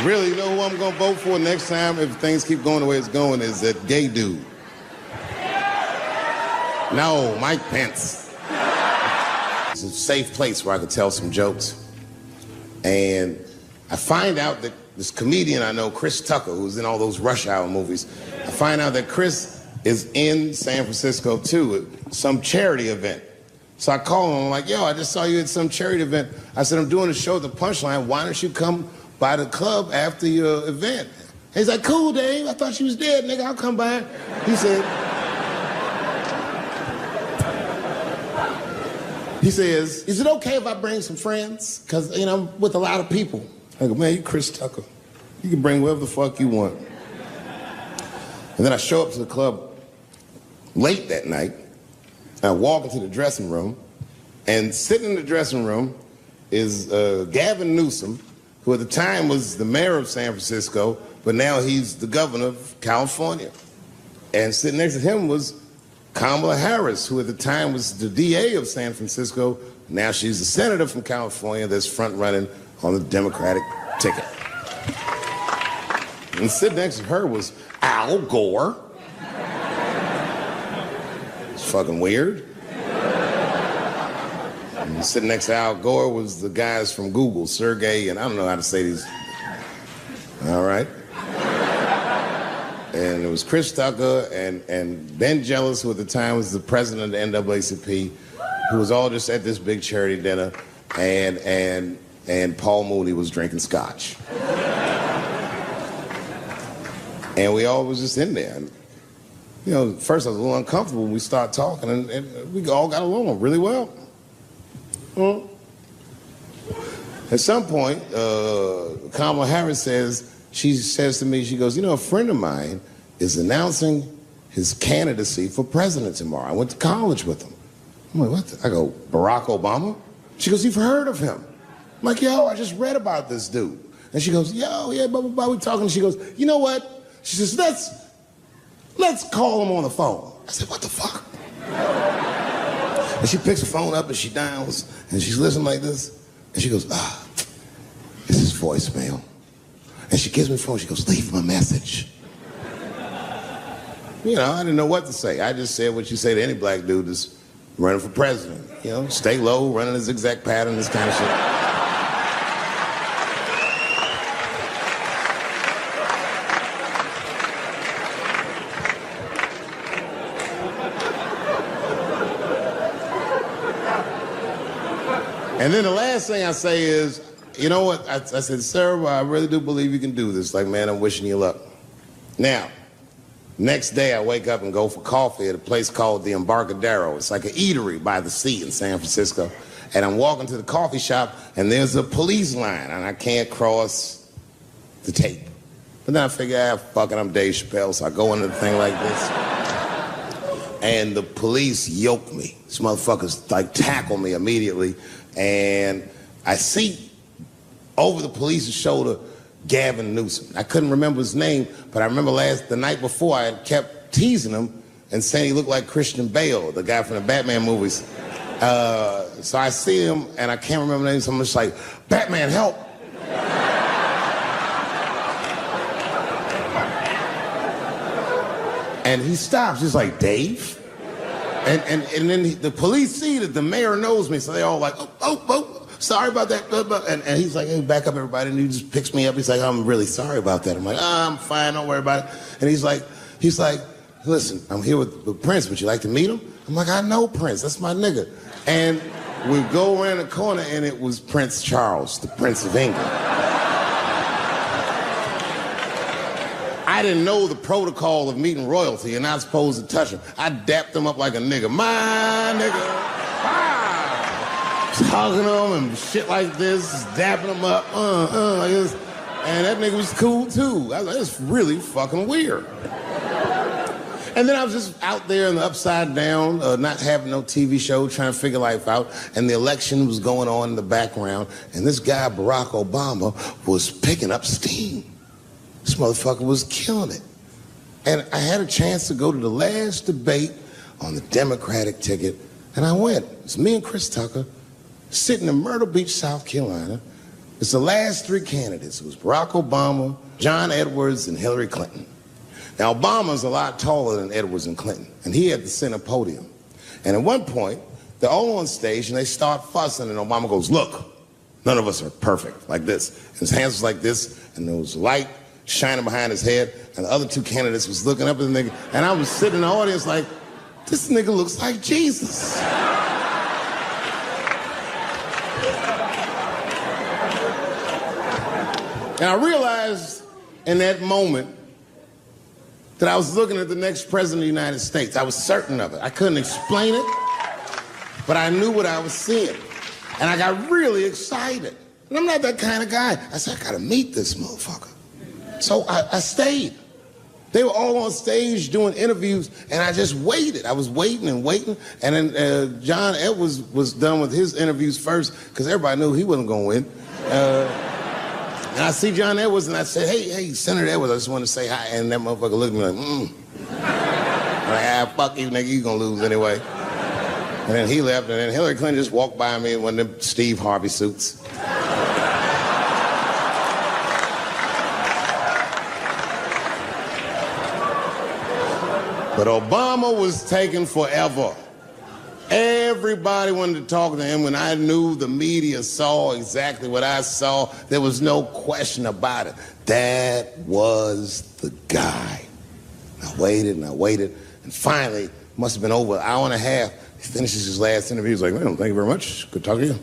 S3: Really, you know who I'm gonna vote for next time if things keep going the way it's going is that gay dude. No, Mike Pence. It's a safe place where I could tell some jokes. And I find out that this comedian I know, Chris Tucker, who's in all those Rush Hour movies, I find out that Chris is in San Francisco too at some charity event. So I call him, I'm like, yo, I just saw you at some charity event. I said, I'm doing a show at the Punchline. Why don't you come by the club after your event? He's like, cool, Dave. I thought she was dead, nigga. I'll come by. He says, is it okay if I bring some friends? Because, you know, I'm with a lot of people. I go, man, you Chris Tucker. You can bring whoever the fuck you want. And then I show up to the club late that night. I walk into the dressing room, and sitting in the dressing room is Gavin Newsom, who at the time was the mayor of San Francisco, but now he's the governor of California. And sitting next to him was Kamala Harris, who at the time was the DA of San Francisco. Now she's the senator from California that's front running on the Democratic ticket. And sitting next to her was Al Gore. It's fucking weird. And sitting next to Al Gore was the guys from Google, Sergey, and I don't know how to say these. All right. And it was Chris Tucker and Ben Jealous, who at the time was the president of the NAACP, who was all just at this big charity dinner, and Paul Mooney was drinking scotch. And we all was just in there. And, you know, first I was a little uncomfortable when we started talking, and we all got along really well. At some point, Kamala Harris she says to me, she goes, you know, a friend of mine is announcing his candidacy for president tomorrow. I went to college with him. I'm like, what? I go, Barack Obama? She goes, you've heard of him? I'm like, yo, I just read about this dude. And she goes, yo, yeah, blah, blah, blah, we talking. She goes, you know what? She says, let's call him on the phone. I said, what the fuck? And she picks the phone up and she dials and she's listening like this. And she goes, this is voicemail. And she gives me the phone. She goes, leave him a message. You know, I didn't know what to say. I just said what you say to any black dude that's running for president. You know, stay low, running a zigzag pattern, this kind of shit. And then the last thing I say is, you know what? I said, sir, I really do believe you can do this. Like, man, I'm wishing you luck. Now, next day I wake up and go for coffee at a place called the Embarcadero. It's like an eatery by the sea in San Francisco. And I'm walking to the coffee shop and there's a police line and I can't cross the tape. But then I figure, fuck it, I'm Dave Chappelle, so I go into the thing like this. And the police yoke me. These motherfuckers like tackle me immediately. And I see over the police's shoulder Gavin Newsom. I couldn't remember his name, but I remember the night before I had kept teasing him and saying he looked like Christian Bale, the guy from the Batman movies. So I see him and I can't remember the name, so I'm just like, Batman, help! And he stops, he's like, Dave? And then the police see that the mayor knows me, so they all like, oh, sorry about that. And he's like, hey, back up, everybody. And he just picks me up. He's like, I'm really sorry about that. I'm like, I'm fine, don't worry about it. And he's like, listen, I'm here with Prince. Would you like to meet him? I'm like, I know Prince. That's my nigga. And we go around the corner, and it was Prince Charles, the Prince of England. I didn't know the protocol of meeting royalty. You're not supposed to touch him. I dapped him up like a nigga. My nigga. Ah! Hugging him and shit like this, dapping him up, like this. And that nigga was cool too. I was like, that's really fucking weird. And then I was just out there in the upside down, not having no TV show, trying to figure life out. And the election was going on in the background. And this guy, Barack Obama, was picking up steam. This motherfucker was killing it. And I had a chance to go to the last debate on the Democratic ticket, and I went. It's me and Chris Tucker sitting in Myrtle Beach, South Carolina. It's the last three candidates. It was Barack Obama, John Edwards, and Hillary Clinton. Now, Obama's a lot taller than Edwards and Clinton, and he had the center podium. And at one point, they're all on stage, and they start fussing, and Obama goes, look, none of us are perfect, like this. And his hands was like this, and there was light shining behind his head, and the other two candidates was looking up at the nigga, and I was sitting in the audience like, this nigga looks like Jesus. And I realized in that moment that I was looking at the next president of the United States. I was certain of it. I couldn't explain it, but I knew what I was seeing. And I got really excited. And I'm not that kind of guy. I said, I gotta meet this motherfucker. So I stayed. They were all on stage doing interviews, and I just waited. I was waiting and waiting, and then John Edwards was done with his interviews first, because everybody knew he wasn't going to win. And I see John Edwards, and I said, hey, Senator Edwards, I just want to say hi. And that motherfucker looked at me like, I'm like, fuck you, nigga, you gonna lose anyway. And then he left, and then Hillary Clinton just walked by me in one of them Steve Harvey suits. But Obama was taking forever. Everybody wanted to talk to him. When I knew the media saw exactly what I saw, there was no question about it. That was the guy. I waited and I waited, and finally, it must have been over an hour and a half, he finishes his last interview. He's like, well, thank you very much. Good talking to you.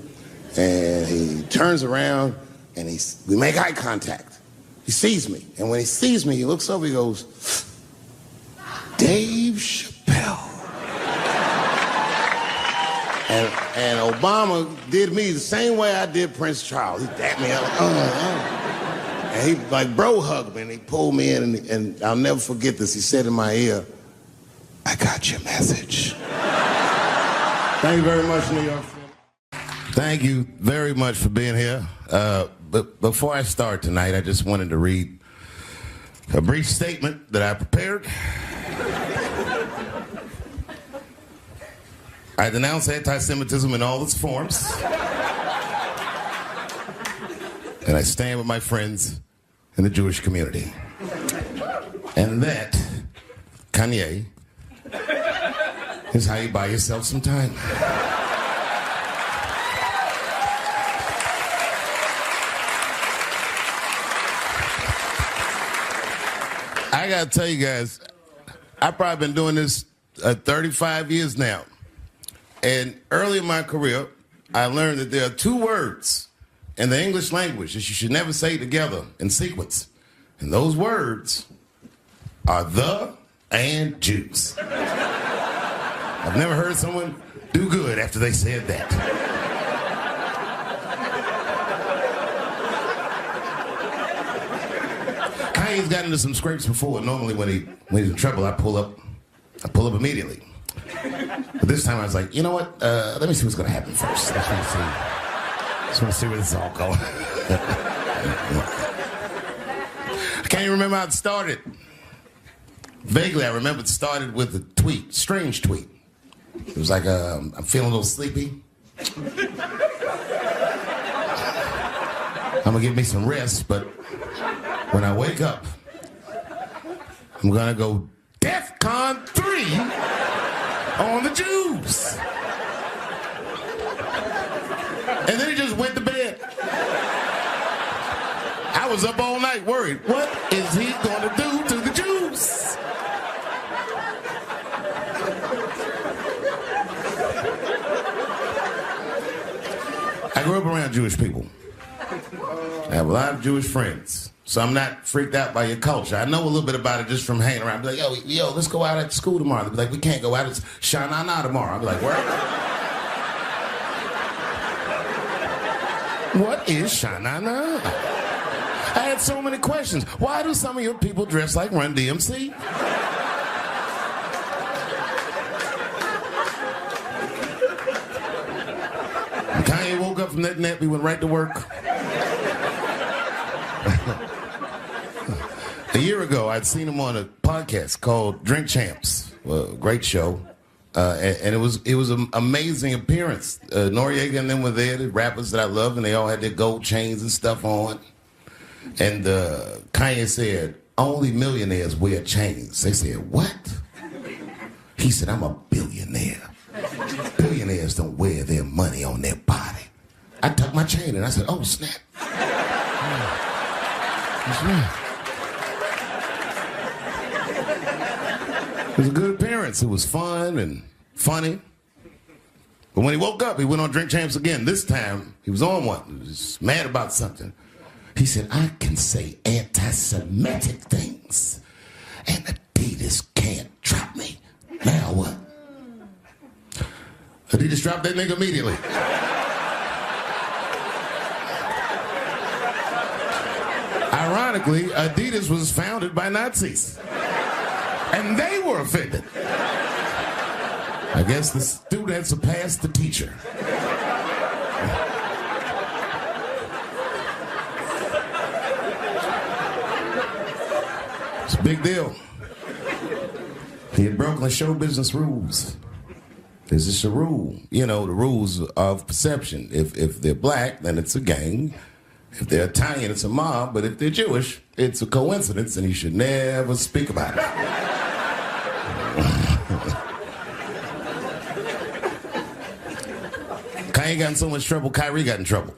S3: And he turns around, and we make eye contact. He sees me, and when he sees me, he looks over, he goes, Dave Chappelle. And Obama did me the same way I did Prince Charles. He dapped me up, and he like bro hugged me, and he pulled me in, and I'll never forget this. He said in my ear, I got your message. Thank you very much, New York. Thank you very much for being here. But before I start tonight, I just wanted to read a brief statement that I prepared. I denounce anti-Semitism in all its forms. And I stand with my friends in the Jewish community. And that Kanye. This is how you buy yourself some time. I gotta tell you guys, I've probably been doing this 35 years now. And early in my career, I learned that there are two words in the English language that you should never say together in sequence. And those words are the and juice. I've never heard someone do good after they said that. Kanye's gotten into some scrapes before. Normally when he's in trouble, I pull up immediately. But this time I was like, you know what? Let me see what's gonna happen first. Just want to see where this is all going. I can't even remember how it started. Vaguely, I remember it started with a tweet, strange tweet. It was like, I'm feeling a little sleepy. I'm gonna give me some rest, but when I wake up, I'm gonna go DEFCON 3 on the Jews. And then he just went to bed. I was up all night worried. What is he gonna do to the Jews? I grew up around Jewish people. I have a lot of Jewish friends. So I'm not freaked out by your culture. I know a little bit about it just from hanging around. I'll be like, yo, let's go out at school tomorrow. They'll be like, we can't go out. It's Shanana tomorrow. I'll be like, where? What is Shanana? I had so many questions. Why do some of your people dress like Run DMC? When Kanye woke up from that nap, he went right to work. A year ago, I'd seen him on a podcast called Drink Champs. Great show. And it was an amazing appearance. Noriega and them were there, the rappers that I love, and they all had their gold chains and stuff on. And Kanye said, only millionaires wear chains. They said, what? He said, I'm a billionaire. Billionaires don't wear their money on their body. I tucked my chain and I said, oh, snap. That's right. It was a good appearance. It was fun and funny. But when he woke up, he went on Drink Champs again. This time, he was on one. He was mad about something. He said, I can say anti-Semitic things, and Adidas can't drop me. Now what? Adidas dropped that nigga immediately. Ironically, Adidas was founded by Nazis. And they were offended. I guess the student surpassed the teacher. It's a big deal. He had broken the show business rules. There's just a rule. You know, the rules of perception. If they're black, then it's a gang. If they're Italian, it's a mob. But if they're Jewish, it's a coincidence, and you should never speak about it. Kanye got in so much trouble, Kyrie got in trouble.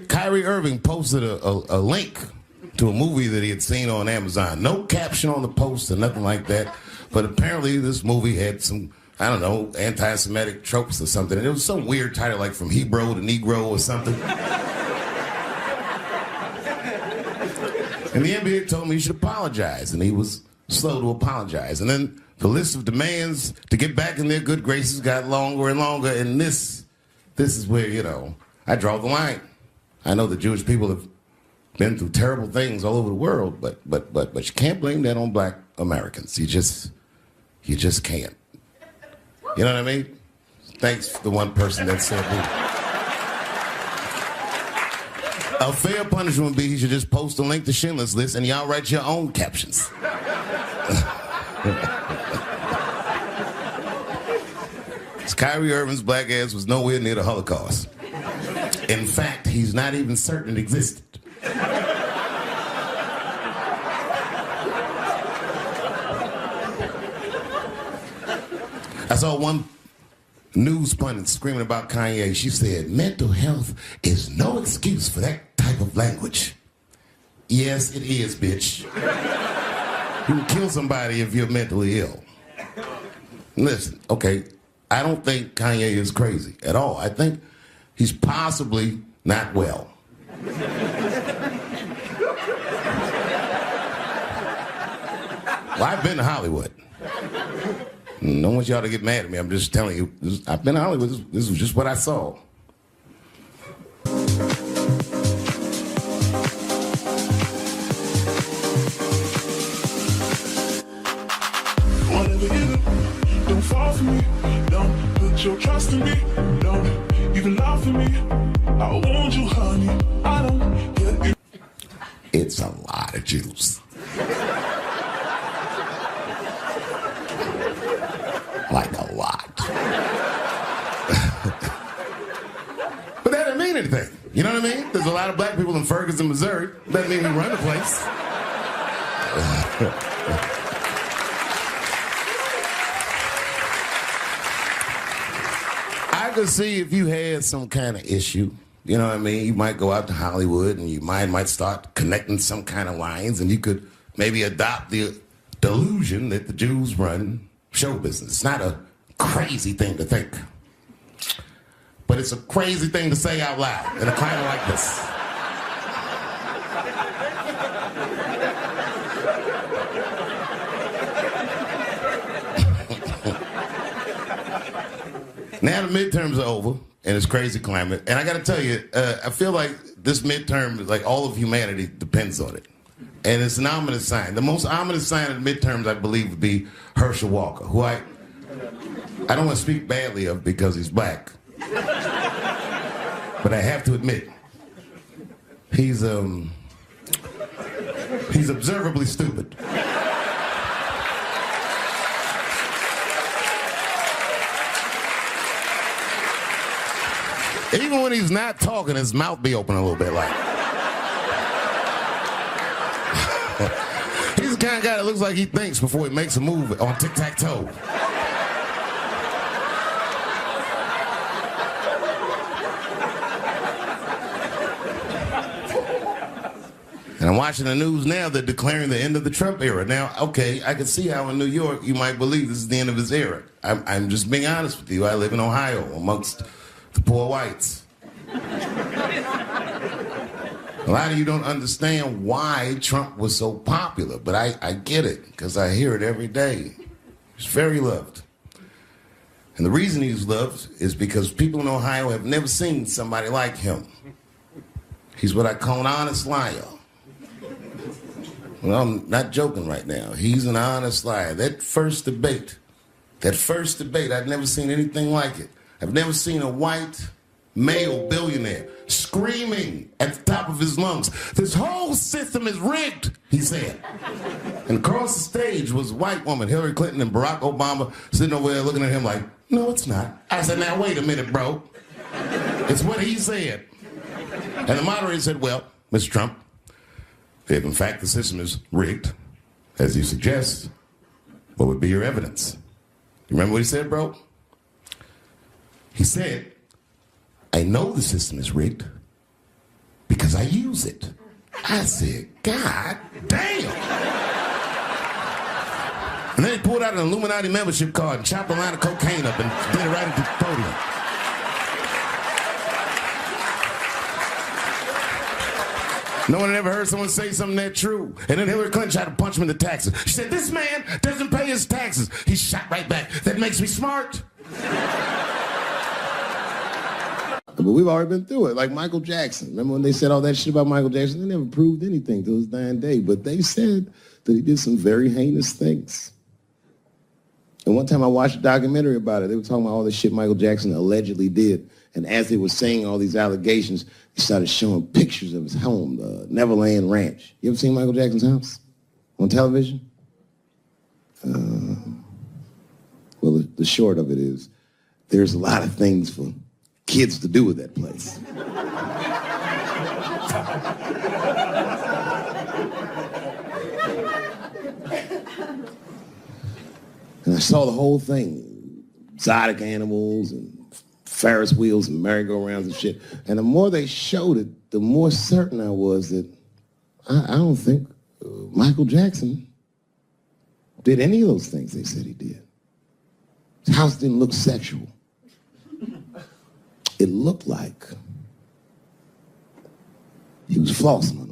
S3: Kyrie Irving posted a link to a movie that he had seen on Amazon. No caption on the poster, nothing like that. But apparently this movie had some, I don't know, anti-Semitic tropes or something. And it was some weird title like From Hebrew to Negro or something. And the NBA told me he should apologize, and he was slow to apologize. And then the list of demands to get back in their good graces got longer and longer, and this is where, you know, I draw the line. I know the Jewish people have been through terrible things all over the world, but you can't blame that on black Americans. You just can't. You know what I mean? Thanks to the one person that said that. A fair punishment would be he should just post a link to Schindler's List and y'all write your own captions. Kyrie Irving's black ass was nowhere near the Holocaust. In fact, he's not even certain it existed. I saw one news pundit screaming about Kanye. She said, mental health is no excuse for that type of language. Yes, it is, bitch. You can kill somebody if you're mentally ill. Listen, okay, I don't think Kanye is crazy at all. I think he's possibly not well. Well, I've been to Hollywood. I don't want y'all to get mad at me. I'm just telling you. I've been to Hollywood. This was just what I saw.
S11: Whatever you do, don't fall for me. Don't put your trust in me. Don't even lie for me. I want you, honey. I don't get it.
S3: It's a lot of juice. Like a lot. But that doesn't mean anything. You know what I mean? There's a lot of black people in Ferguson, Missouri. Doesn't mean we run the place. I could see if you had some kind of issue. You know what I mean? You might go out to Hollywood and your mind might start connecting some kind of lines, and you could maybe adopt the delusion that the Jews run show business. It's not a crazy thing to think. But it's a crazy thing to say out loud in a climate like this. Now the midterms are over in this crazy climate. And I got to tell you, I feel like this midterm, like all of humanity depends on it. And it's an ominous sign. The most ominous sign of the midterms, I believe, would be Herschel Walker, who I don't want to speak badly of because he's black. But I have to admit, he's observably stupid. Even when he's not talking, his mouth be open a little bit like. He's the kind of guy that looks like he thinks before he makes a move on tic-tac-toe. And I'm watching the news now, they're declaring the end of the Trump era. Now, okay, I can see how in New York you might believe this is the end of his era. I'm just being honest with you. I live in Ohio amongst the poor whites. A lot of you don't understand why Trump was so popular, but I get it, because I hear it every day. He's very loved. And the reason he's loved is because people in Ohio have never seen somebody like him. He's what I call an honest liar. Well, I'm not joking right now. He's an honest liar. That first debate, I'd never seen anything like it. I've never seen a white male billionaire screaming at the top of his lungs, "This whole system is rigged," he said. And across the stage was a white woman, Hillary Clinton and Barack Obama, sitting over there looking at him like, "No, it's not." I said, "Now, wait a minute, bro. It's what he said." And the moderator said, "Well, Mr. Trump, if in fact the system is rigged, as you suggest, what would be your evidence?" You remember what he said, bro? He said, "I know the system is rigged because I use it." I said, "God damn." And then he pulled out an Illuminati membership card and chopped a line of cocaine up and did it right at the podium. No one had ever heard someone say something that true. And then Hillary Clinton tried to punch him in the taxes. She said, "This man doesn't pay his taxes." He shot right back. "That makes me smart." But we've already been through it, like Michael Jackson. Remember when they said all that shit about Michael Jackson? They never proved anything till his dying day, but they said that he did some very heinous things. And one time I watched a documentary about it. They were talking about all the shit Michael Jackson allegedly did. And as they were saying all these allegations, they started showing pictures of his home, the Neverland Ranch. You ever seen Michael Jackson's house on television? Well, the short of it is, there's a lot of things for kids to do at that place. And I saw the whole thing, exotic animals and Ferris wheels and merry-go-rounds and shit. And the more they showed it, the more certain I was that I don't think Michael Jackson did any of those things they said he did. His house didn't look sexual. It looked like he was flossing